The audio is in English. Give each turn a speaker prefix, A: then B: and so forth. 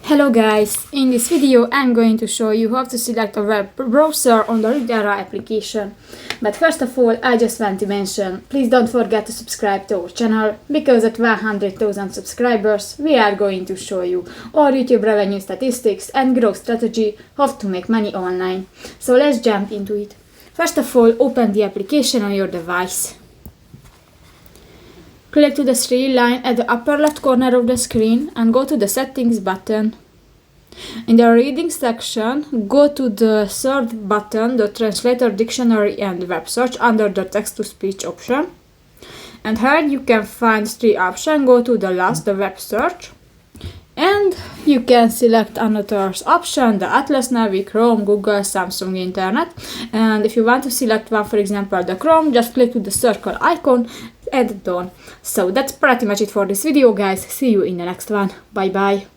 A: Hello guys, in this video I'm going to show you how to select a web browser on the ReadEra application. But first of all, I just want to mention, please don't forget to subscribe to our channel, because at 100,000 subscribers we are going to show you our YouTube revenue statistics and growth strategy, how to make money online. So let's jump into it. First of all, open the application on your device. Click to the three line at the upper left corner of the screen and go to the settings button. In the reading section, go to the third button, the translator, dictionary and web search under the text to speech option. And here you can find three options. Go to the last, the web search. And you can select another option, the Atlas, Navi, Chrome, Google, Samsung Internet. And if you want to select one, for example the Chrome, just click to the circle icon and done. So that's pretty much it for this video guys. See you in the next one. Bye bye.